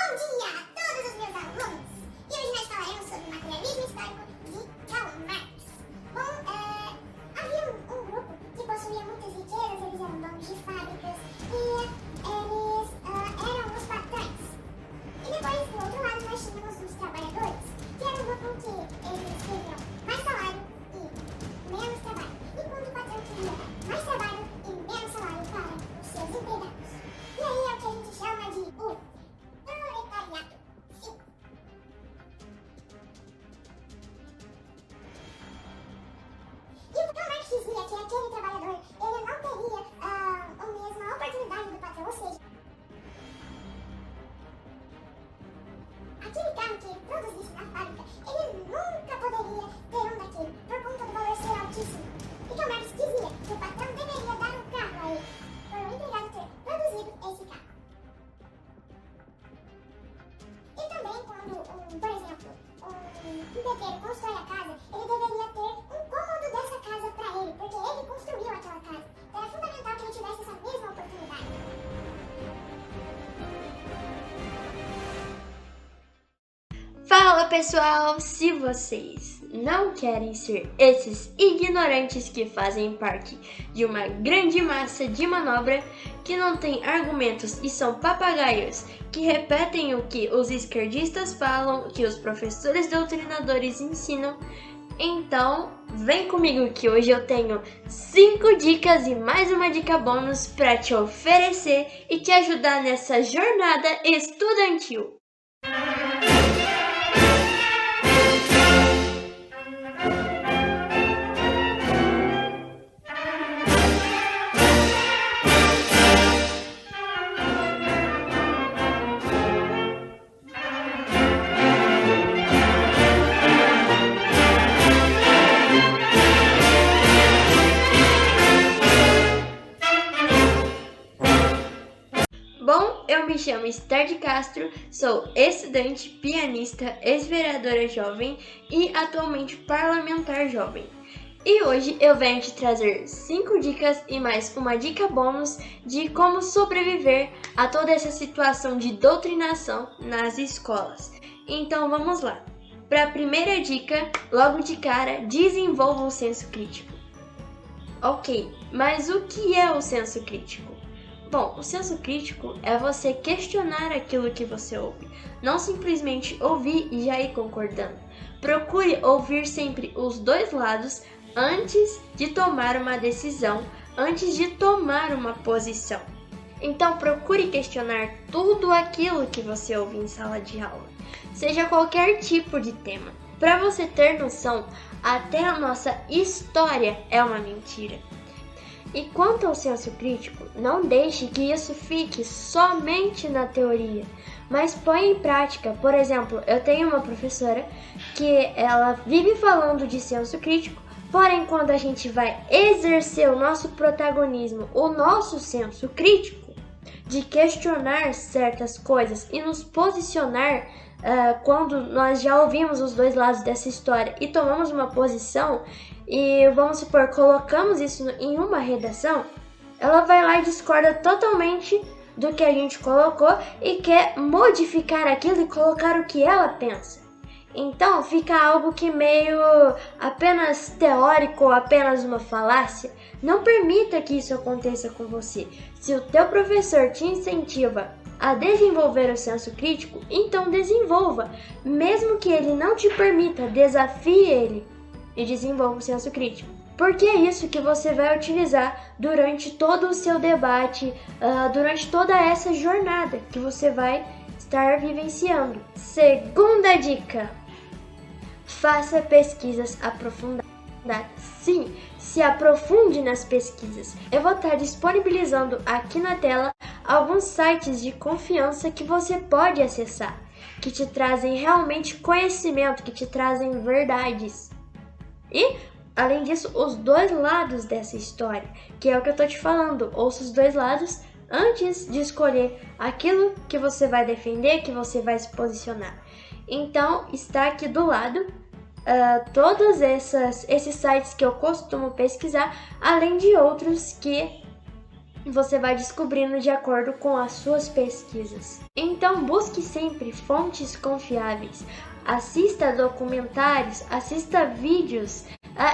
Bom dia a todos os meus alunos! E hoje nós falaremos sobre o materialismo histórico de Karl Marx. Bom, havia um grupo que possuía muitas riquezas, eles eram donos de fábricas e eles eram os patrões. E depois, do outro lado, nós tínhamos os trabalhadores, que era um grupo que eles queriam mais salário e menos trabalho. Enquanto o patrão queria mais trabalho e menos salário para os seus empregados. E aí é o que a gente chama de o proletariado. 5. E o Karl Marx dizia que aquele trabalhador ele não teria a mesma oportunidade do patrão, ou seja, aquele carro que ele produzisse na fábrica, ele nunca poderia ter um daquele, por conta do valor ser altíssimo. E Karl Marx dizia que o patrão deveria dar um carro a ele, por o empregado ter produzido esse carro. E também quando, por exemplo, um pedreiro constrói a casa, ele deveria ter um cômodo dessa casa para ele, porque ele construiu aquela casa. Então é fundamental que ele tivesse essa mesma oportunidade. Fala pessoal, se vocês não querem ser esses ignorantes que fazem parte de uma grande massa de manobra, que não tem argumentos e são papagaios, que repetem o que os esquerdistas falam, que os professores doutrinadores ensinam, então vem comigo que hoje eu tenho 5 dicas e mais uma dica bônus para te oferecer e te ajudar nessa jornada estudantil. Bom, eu me chamo Esther de Castro, sou estudante, pianista, ex-vereadora jovem e atualmente parlamentar jovem. E hoje eu venho te trazer 5 dicas e mais uma dica bônus de como sobreviver a toda essa situação de doutrinação nas escolas. Então vamos lá. Para a primeira dica, logo de cara, desenvolva o senso crítico. Ok, mas o que é o senso crítico? Bom, o senso crítico é você questionar aquilo que você ouve, não simplesmente ouvir e já ir concordando. Procure ouvir sempre os dois lados antes de tomar uma decisão, antes de tomar uma posição. Então procure questionar tudo aquilo que você ouve em sala de aula, seja qualquer tipo de tema. Para você ter noção, até a nossa história é uma mentira. E quanto ao senso crítico, não deixe que isso fique somente na teoria, mas põe em prática. Por exemplo, eu tenho uma professora que ela vive falando de senso crítico, porém quando a gente vai exercer o nosso protagonismo, o nosso senso crítico, de questionar certas coisas e nos posicionar quando nós já ouvimos os dois lados dessa história e tomamos uma posição, e vamos supor, colocamos isso em uma redação, ela vai lá e discorda totalmente do que a gente colocou e quer modificar aquilo e colocar o que ela pensa. Então fica algo que meio apenas teórico, apenas uma falácia. Não permita que isso aconteça com você. Se o teu professor te incentiva a desenvolver o senso crítico, então desenvolva. Mesmo que ele não te permita, desafie ele e desenvolva o senso crítico. Porque é isso que você vai utilizar durante todo o seu debate, durante toda essa jornada que você vai estar vivenciando. Segunda dica: faça pesquisas aprofundadas. Sim, se aprofunde nas pesquisas. Eu vou estar disponibilizando aqui na tela alguns sites de confiança que você pode acessar, que te trazem realmente conhecimento, que te trazem verdades. E, além disso, os dois lados dessa história, que é o que eu tô te falando. Ouça os dois lados antes de escolher aquilo que você vai defender, que você vai se posicionar. Então, está aqui do lado todos esses sites que eu costumo pesquisar, além de outros que você vai descobrindo de acordo com as suas pesquisas. Então busque sempre fontes confiáveis, assista documentários, assista vídeos.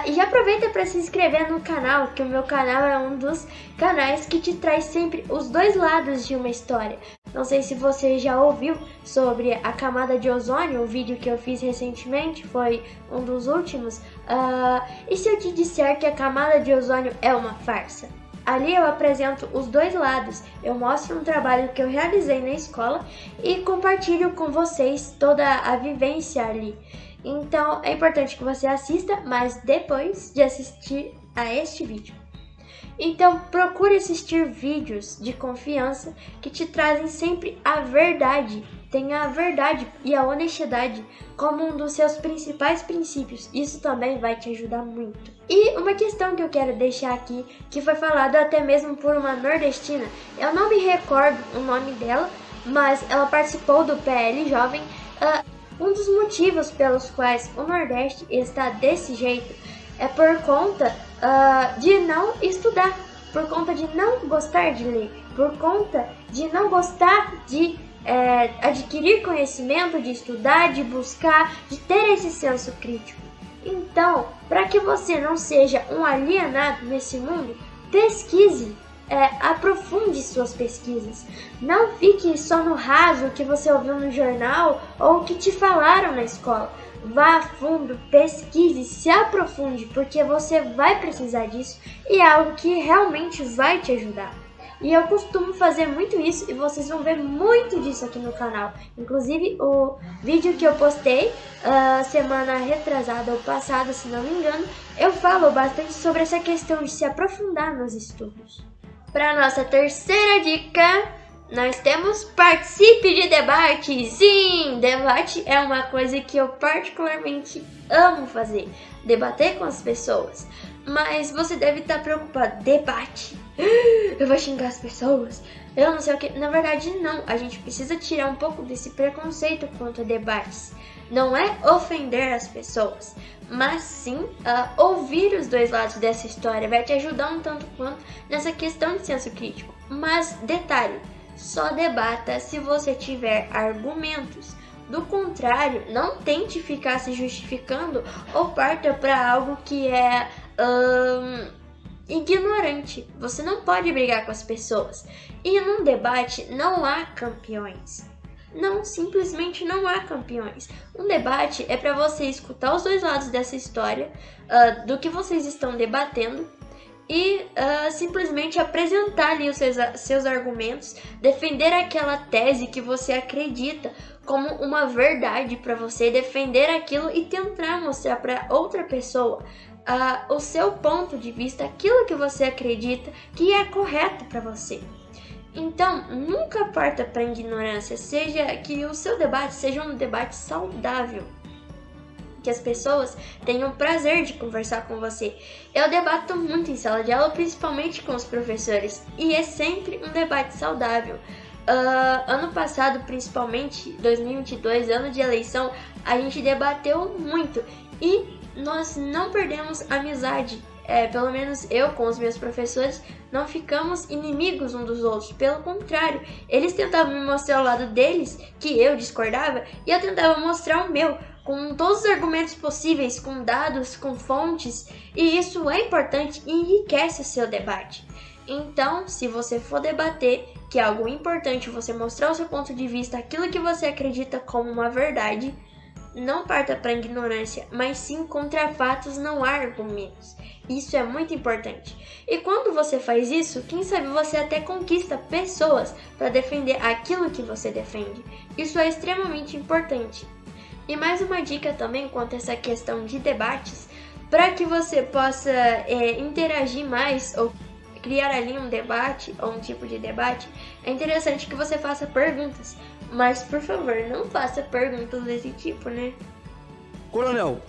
E aproveita para se inscrever no canal, que o meu canal é um dos canais que te traz sempre os dois lados de uma história. Não sei se você já ouviu sobre a camada de ozônio, o vídeo que eu fiz recentemente, foi um dos últimos. E se eu te disser que a camada de ozônio é uma farsa? Ali eu apresento os dois lados, eu mostro um trabalho que eu realizei na escola e compartilho com vocês toda a vivência ali. Então é importante que você assista, mas depois de assistir a este vídeo. Então procure assistir vídeos de confiança que te trazem sempre a verdade. Tenha a verdade e a honestidade como um dos seus principais princípios. Isso também vai te ajudar muito. E uma questão que eu quero deixar aqui, que foi falada até mesmo por uma nordestina. Eu não me recordo o nome dela, mas ela participou do PL Jovem. Um dos motivos pelos quais o Nordeste está desse jeito é por conta de não estudar, por conta de não gostar de ler, por conta de não gostar de adquirir conhecimento, de estudar, de buscar, de ter esse senso crítico. Então, para que você não seja um alienado nesse mundo, pesquise. Aprofunde suas pesquisas. Não fique só no raso que você ouviu no jornal ou que te falaram na escola. Vá a fundo, pesquise, se aprofunde, porque você vai precisar disso e é algo que realmente vai te ajudar. E eu costumo fazer muito isso e vocês vão ver muito disso aqui no canal. Inclusive o vídeo que eu postei semana retrasada ou passada, se não me engano, eu falo bastante sobre essa questão de se aprofundar nos estudos. Para nossa terceira dica, nós temos participe de debate. Sim, debate é uma coisa que eu particularmente amo fazer, debater com as pessoas. Mas você deve estar preocupado, debate, eu vou xingar as pessoas, eu não sei o que. Na verdade não, a gente precisa tirar um pouco desse preconceito quanto a debates. Não é ofender as pessoas, mas sim ouvir os dois lados dessa história vai te ajudar um tanto quanto nessa questão de senso crítico. Mas detalhe, só debata se você tiver argumentos. Do contrário, não tente ficar se justificando ou parta para algo que é ignorante. Você não pode brigar com as pessoas. E num debate não há campeões. Não, simplesmente não há campeões. Um debate é para você escutar os dois lados dessa história, do que vocês estão debatendo, e simplesmente apresentar ali os seus argumentos, defender aquela tese que você acredita como uma verdade para você, defender aquilo e tentar mostrar para outra pessoa o seu ponto de vista, aquilo que você acredita que é correto para você. Então, nunca parta para a ignorância, seja que o seu debate seja um debate saudável, que as pessoas tenham prazer de conversar com você. Eu debato muito em sala de aula, principalmente com os professores, e é sempre um debate saudável. Ano passado, principalmente 2022, ano de eleição, a gente debateu muito e nós não perdemos amizade. Pelo menos eu com os meus professores não ficamos inimigos um dos outros, pelo contrário, eles tentavam me mostrar o lado deles, que eu discordava, e eu tentava mostrar o meu, com todos os argumentos possíveis, com dados, com fontes, e isso é importante e enriquece o seu debate. Então, se você for debater, que é algo importante você mostrar o seu ponto de vista, aquilo que você acredita como uma verdade, não parta para a ignorância, mas sim contra fatos, não há argumentos. Isso é muito importante. E quando você faz isso, quem sabe você até conquista pessoas para defender aquilo que você defende. Isso é extremamente importante. E mais uma dica também quanto a essa questão de debates, para que você possa interagir mais ou criar ali um debate ou um tipo de debate, é interessante que você faça perguntas. Mas, por favor, não faça perguntas desse tipo, né? Coronel,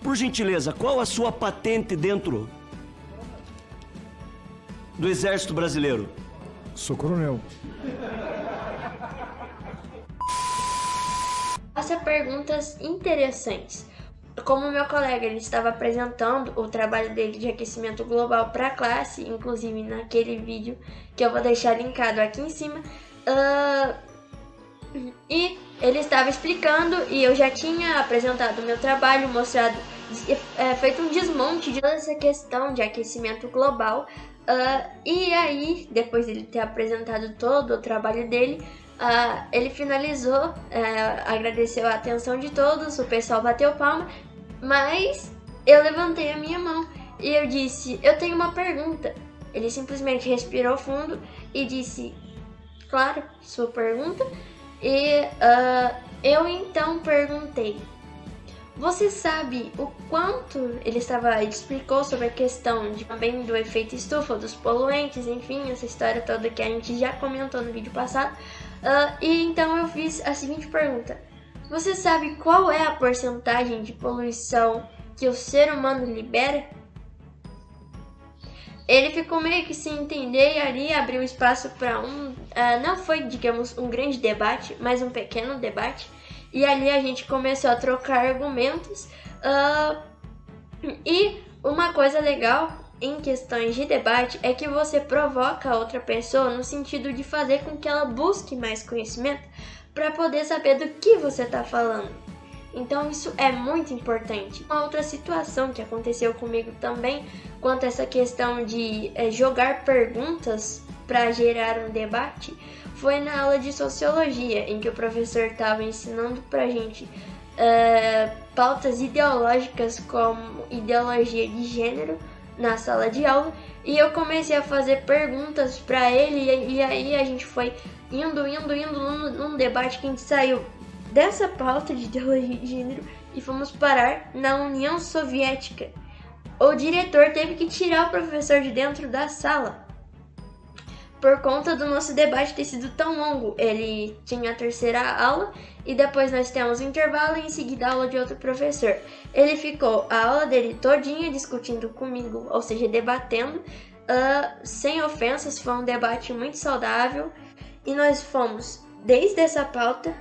por gentileza, qual a sua patente dentro do Exército Brasileiro? Sou coronel. Faça perguntas interessantes. como meu colega ele estava apresentando o trabalho dele de aquecimento global para a classe, inclusive naquele vídeo que eu vou deixar linkado aqui em cima, e ele estava explicando e eu já tinha apresentado o meu trabalho, mostrado, feito um desmonte de toda essa questão de aquecimento global. E aí, depois de ele ter apresentado todo o trabalho dele, ele finalizou, agradeceu a atenção de todos, o pessoal bateu palma, mas eu levantei a minha mão e eu disse, eu tenho uma pergunta. Ele simplesmente respirou fundo e disse, claro, sua pergunta. E eu então perguntei, você sabe o quanto ele explicou sobre a questão também do efeito estufa, dos poluentes, enfim, essa história toda que a gente já comentou no vídeo passado. E então eu fiz a seguinte pergunta, você sabe qual é a porcentagem de poluição que o ser humano libera? Ele ficou meio que sem entender e ali abriu espaço para não foi, digamos, um grande debate, mas um pequeno debate. E ali a gente começou a trocar argumentos. E uma coisa legal em questões de debate é que você provoca a outra pessoa no sentido de fazer com que ela busque mais conhecimento para poder saber do que você está falando. Então isso é muito importante. Uma outra situação que aconteceu comigo também, quanto a essa questão de jogar perguntas para gerar um debate, foi na aula de sociologia, em que o professor estava ensinando pra gente pautas ideológicas como ideologia de gênero na sala de aula, e eu comecei a fazer perguntas para ele, e aí a gente foi indo num debate que a gente saiu dessa pauta de ideologia de gênero e fomos parar na União Soviética. O diretor teve que tirar o professor de dentro da sala por conta do nosso debate ter sido tão longo. Ele tinha a terceira aula e depois nós temos um intervalo e em seguida a aula de outro professor. Ele ficou a aula dele todinha discutindo comigo, ou seja, debatendo, sem ofensas. Foi um debate muito saudável e nós fomos desde essa pauta,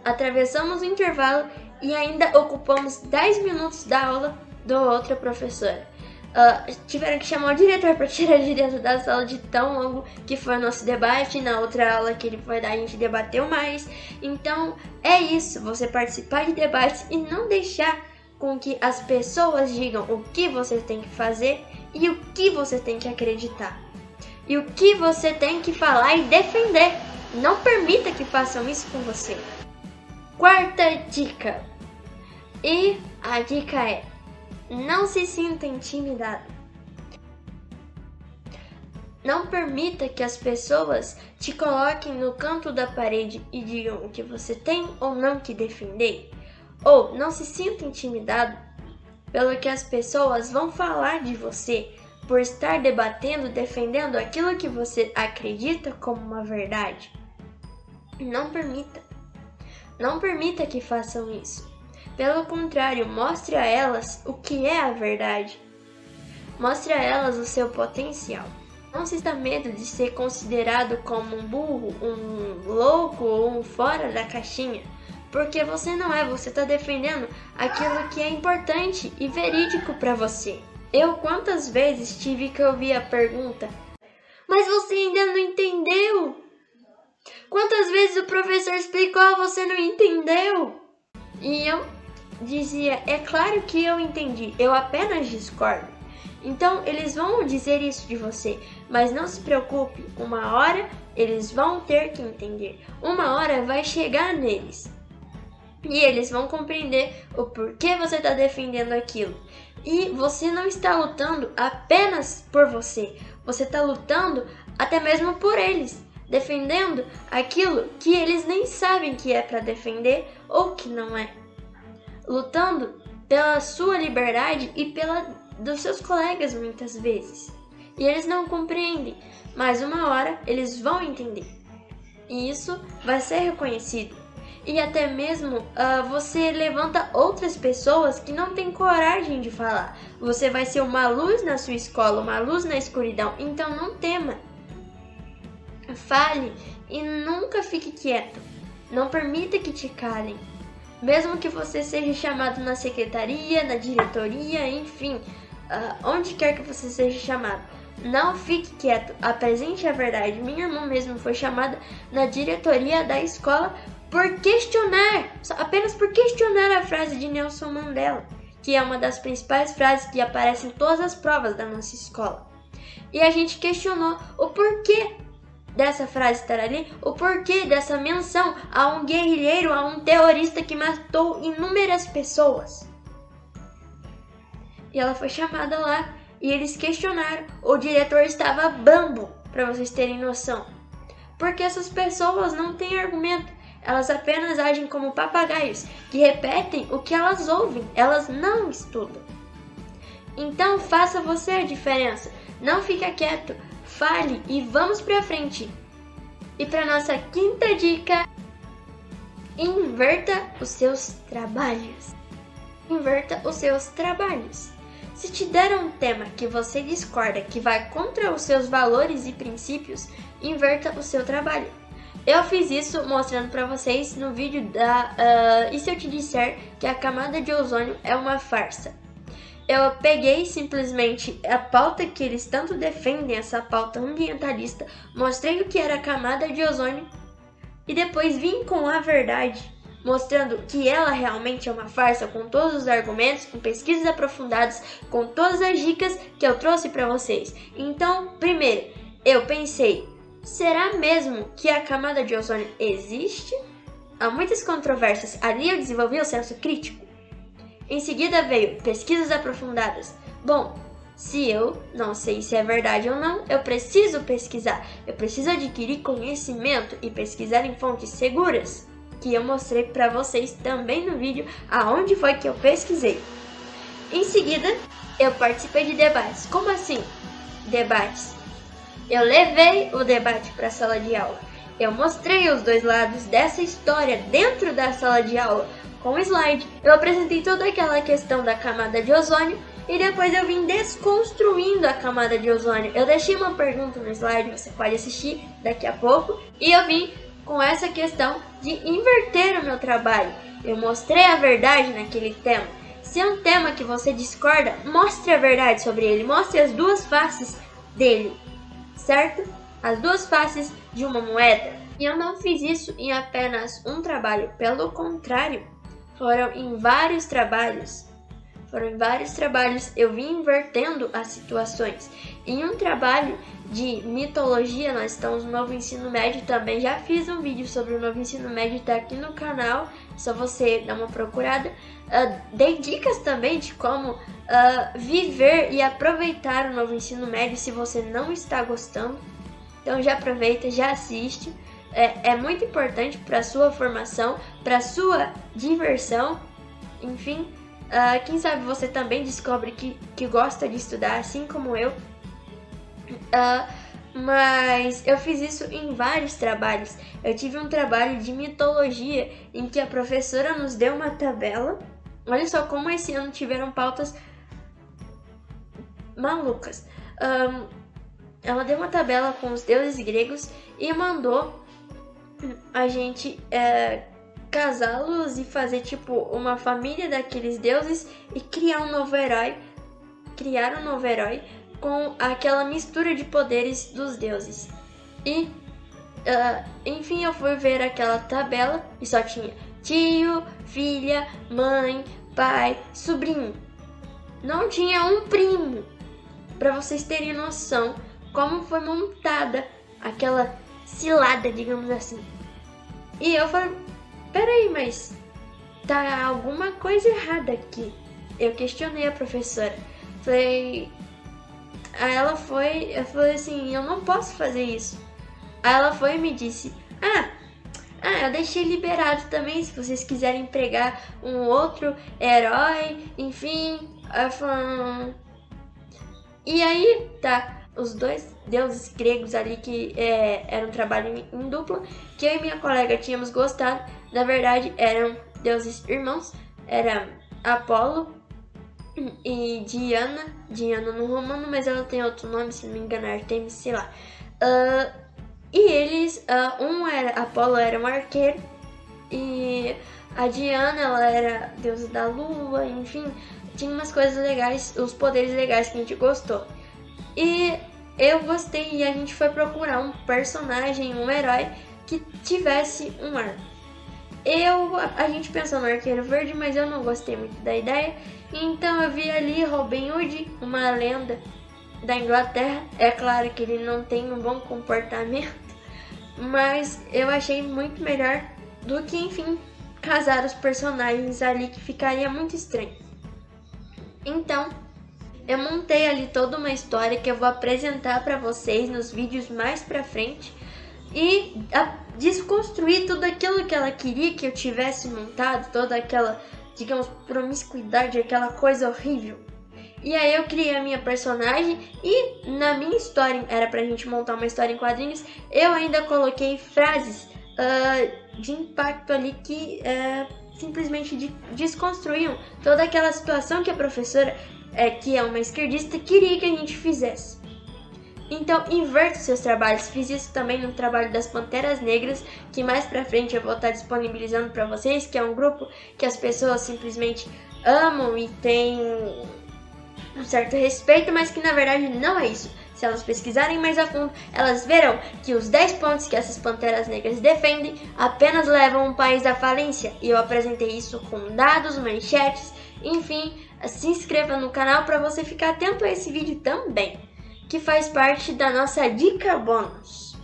atravessamos o intervalo e ainda ocupamos 10 minutos da aula do outra professora. Tiveram que chamar o diretor para tirar de dentro da sala de tão longo que foi o nosso debate. Na outra aula que ele foi dar, a gente debateu mais. Então é isso, você participar de debates e não deixar com que as pessoas digam o que você tem que fazer e o que você tem que acreditar e o que você tem que falar e defender. Não permita que façam isso com você. Quarta dica, e a dica é: não se sinta intimidado. Não permita que as pessoas te coloquem no canto da parede e digam o que você tem ou não que defender. Ou não se sinta intimidado pelo que as pessoas vão falar de você por estar debatendo, defendendo aquilo que você acredita como uma verdade. Não permita. Não permita que façam isso. Pelo contrário, mostre a elas o que é a verdade. Mostre a elas o seu potencial. Não se sinta medo de ser considerado como um burro, um louco ou um fora da caixinha. Porque você não é, você está defendendo aquilo que é importante e verídico para você. Eu quantas vezes tive que ouvir a pergunta: mas você ainda não entendeu? Quantas vezes o professor explicou, você não entendeu? E eu dizia, é claro que eu entendi, eu apenas discordo. Então eles vão dizer isso de você, mas não se preocupe, uma hora eles vão ter que entender, uma hora vai chegar neles. E eles vão compreender o porquê você está defendendo aquilo. E você não está lutando apenas por você, você está lutando até mesmo por eles, defendendo aquilo que eles nem sabem que é para defender ou que não é. Lutando pela sua liberdade e pela dos seus colegas muitas vezes. E eles não compreendem, mas uma hora eles vão entender. E isso vai ser reconhecido. E até mesmo você levanta outras pessoas que não têm coragem de falar. Você vai ser uma luz na sua escola, uma luz na escuridão. Então não tema. Fale e nunca fique quieto. Não permita que te calem. Mesmo que você seja chamado na secretaria, na diretoria, enfim, onde quer que você seja chamado, não fique quieto, apresente a verdade. Minha irmã mesmo foi chamada na diretoria da escola por questionar, apenas por questionar a frase de Nelson Mandela, que é uma das principais frases que aparece em todas as provas da nossa escola. E a gente questionou o porquê dessa frase estar ali, o porquê dessa menção a um guerrilheiro, a um terrorista que matou inúmeras pessoas. E ela foi chamada lá e eles questionaram. O diretor estava bambo, para vocês terem noção. Porque essas pessoas não têm argumento. Elas apenas agem como papagaios, que repetem o que elas ouvem. Elas não estudam. Então faça você a diferença. Não fica quieto. Fale e vamos pra frente. E para nossa quinta dica, inverta os seus trabalhos. Inverta os seus trabalhos. Se te der um tema que você discorda, que vai contra os seus valores e princípios, inverta o seu trabalho. Eu fiz isso mostrando para vocês no vídeo E se eu te disser que a camada de ozônio é uma farsa? Eu peguei simplesmente a pauta que eles tanto defendem, essa pauta ambientalista, mostrei o que era a camada de ozônio e depois vim com a verdade, mostrando que ela realmente é uma farsa, com todos os argumentos, com pesquisas aprofundadas, com todas as dicas que eu trouxe para vocês. Então, primeiro, eu pensei, será mesmo que a camada de ozônio existe? Há muitas controvérsias, ali eu desenvolvi o senso crítico. Em seguida veio pesquisas aprofundadas. Bom, se eu não sei se é verdade ou não, eu preciso pesquisar. Eu preciso adquirir conhecimento e pesquisar em fontes seguras, que eu mostrei para vocês também no vídeo aonde foi que eu pesquisei. Em seguida, eu participei de debates. Como assim? Debates. Eu levei o debate para a sala de aula. Eu mostrei os dois lados dessa história dentro da sala de aula. Com o slide, eu apresentei toda aquela questão da camada de ozônio e depois eu vim desconstruindo a camada de ozônio. Eu deixei uma pergunta no slide, você pode assistir daqui a pouco, e eu vim com essa questão de inverter o meu trabalho. Eu mostrei a verdade naquele tema. Se é um tema que você discorda, mostre a verdade sobre ele, mostre as duas faces dele, certo? As duas faces de uma moeda. E eu não fiz isso em apenas um trabalho, pelo contrário, foram em vários trabalhos. Eu vim invertendo as situações. Em um trabalho de mitologia, nós estamos no novo ensino médio também. Já fiz um vídeo sobre o novo ensino médio, tá aqui no canal, só você dar uma procurada. Dei dicas também de como viver e aproveitar o novo ensino médio se você não está gostando. Então já aproveita, já assiste. É muito importante para a sua formação, para a sua diversão, enfim. Quem sabe você também descobre que gosta de estudar, assim como eu. Mas eu fiz isso em vários trabalhos. Eu tive um trabalho de mitologia em que a professora nos deu uma tabela. Olha só como esse ano tiveram pautas malucas. Ela deu uma tabela com os deuses gregos e mandou a gente casá-los e fazer tipo uma família daqueles deuses e criar um novo herói. Com aquela mistura de poderes dos deuses. E, enfim, eu fui ver aquela tabela e só tinha tio, filha, mãe, pai, sobrinho. Não tinha um primo. Para vocês terem noção como foi montada aquela cilada, digamos assim. E eu falei, peraí, mas tá alguma coisa errada aqui. Eu questionei a professora. Eu falei assim, eu não posso fazer isso. Aí ela foi e me disse, eu deixei liberado também, se vocês quiserem empregar um outro herói, enfim. Eu falei, e aí, tá, os dois deuses gregos ali que era um trabalho em dupla, que eu e minha colega tínhamos gostado, na verdade eram deuses irmãos, era Apolo e Diana no romano, mas ela tem outro nome, se não me engano, Artemis, sei lá. E eles, Apolo era um arqueiro e A Diana, ela era deusa da lua, enfim, tinha umas coisas legais, os poderes legais que a gente gostou. E eu gostei e a gente foi procurar um personagem, um herói que tivesse um arco. A gente pensou no Arqueiro Verde, mas eu não gostei muito da ideia. Então eu vi ali Robin Hood, uma lenda da Inglaterra. É claro que ele não tem um bom comportamento, mas eu achei muito melhor do que, enfim, casar os personagens ali, que ficaria muito estranho. Então, eu montei ali toda uma história que eu vou apresentar para vocês nos vídeos mais pra frente e desconstruir tudo aquilo que ela queria que eu tivesse montado, toda aquela, digamos, promiscuidade, aquela coisa horrível. E aí eu criei a minha personagem e na minha história, era pra gente montar uma história em quadrinhos, eu ainda coloquei frases de impacto ali que simplesmente desconstruíam toda aquela situação que a professora, que é uma esquerdista, queria que a gente fizesse. Então, inverta os seus trabalhos. Fiz isso também no trabalho das Panteras Negras, que mais pra frente eu vou estar disponibilizando pra vocês, que é um grupo que as pessoas simplesmente amam e têm um certo respeito, mas que na verdade não é isso. Se elas pesquisarem mais a fundo, elas verão que os 10 pontos que essas Panteras Negras defendem apenas levam o país à falência. E eu apresentei isso com dados, manchetes, enfim. Se inscreva no canal para você ficar atento a esse vídeo também, que faz parte da nossa dica bônus.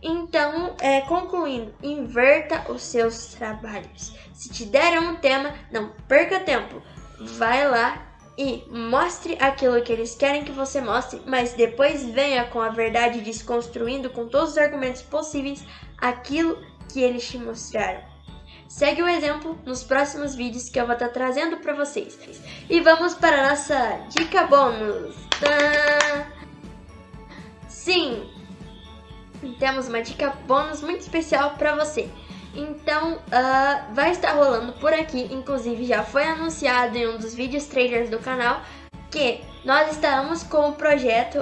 Então, concluindo, inverta os seus trabalhos. Se te deram um tema, não perca tempo. Vai lá e mostre aquilo que eles querem que você mostre, mas depois venha com a verdade, desconstruindo com todos os argumentos possíveis aquilo que eles te mostraram. Segue o exemplo nos próximos vídeos que eu vou estar trazendo para vocês. E vamos para a nossa dica bônus. Sim, temos uma dica bônus muito especial para você. Então, vai estar rolando por aqui, inclusive já foi anunciado em um dos vídeos trailers do canal, que nós estamos com o projeto,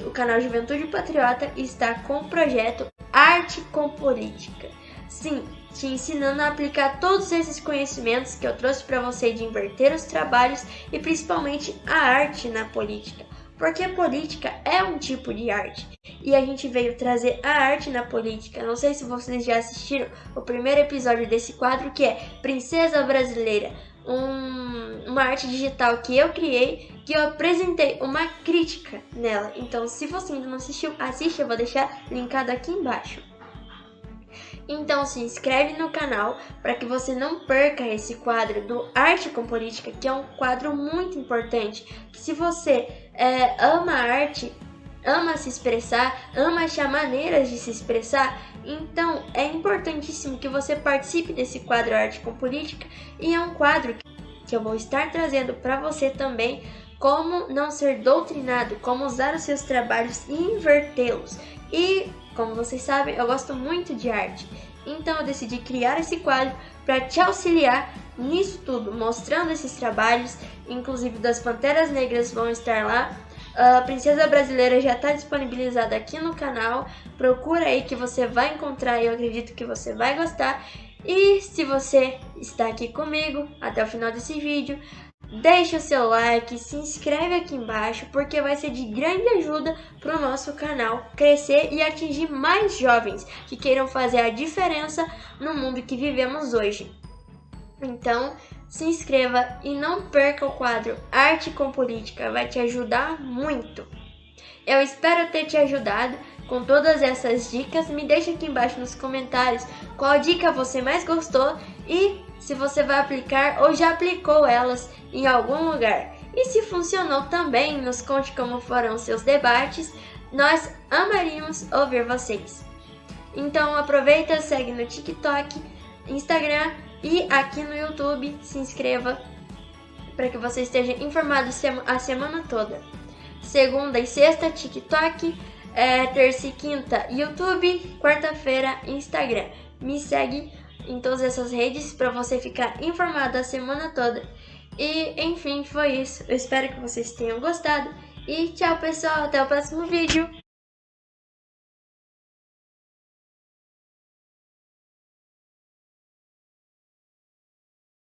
o canal Juventude Patriota está com o projeto Arte com Política. Sim, te ensinando a aplicar todos esses conhecimentos que eu trouxe para você de inverter os trabalhos e principalmente a arte na política. Porque a política é um tipo de arte. E a gente veio trazer a arte na política. Não sei se vocês já assistiram o primeiro episódio desse quadro, que é Princesa Brasileira. Uma arte digital que eu criei, que eu apresentei uma crítica nela. Então, se você ainda não assistiu, assiste, eu vou deixar linkado aqui embaixo. Então se inscreve no canal para que você não perca esse quadro do Arte com Política, que é um quadro muito importante. Que se você ama a arte, ama se expressar, ama achar maneiras de se expressar, então é importantíssimo que você participe desse quadro Arte com Política. E é um quadro que eu vou estar trazendo para você também como não ser doutrinado, como usar os seus trabalhos e invertê-los. E, como vocês sabem, eu gosto muito de arte. Então eu decidi criar esse quadro para te auxiliar nisso tudo, mostrando esses trabalhos, inclusive das Panteras Negras vão estar lá. A Princesa Brasileira já está disponibilizada aqui no canal. Procura aí que você vai encontrar e eu acredito que você vai gostar. E se você está aqui comigo até o final desse vídeo, deixa o seu like, se inscreve aqui embaixo, porque vai ser de grande ajuda para o nosso canal crescer e atingir mais jovens que queiram fazer a diferença no mundo que vivemos hoje. Então, se inscreva e não perca o quadro Arte com Política, vai te ajudar muito. Eu espero ter te ajudado com todas essas dicas. Me deixa aqui embaixo nos comentários qual dica você mais gostou e se você vai aplicar ou já aplicou elas em algum lugar. E se funcionou também, nos conte como foram seus debates. Nós amaríamos ouvir vocês. Então aproveita, segue no TikTok, Instagram e aqui no YouTube. Se inscreva para que você esteja informado a semana toda. Segunda e sexta, TikTok. Terça e quinta, YouTube. Quarta-feira, Instagram. Me segue em todas essas redes para você ficar informado a semana toda. E enfim, foi isso. Eu espero que vocês tenham gostado. E tchau, pessoal. Até o próximo vídeo.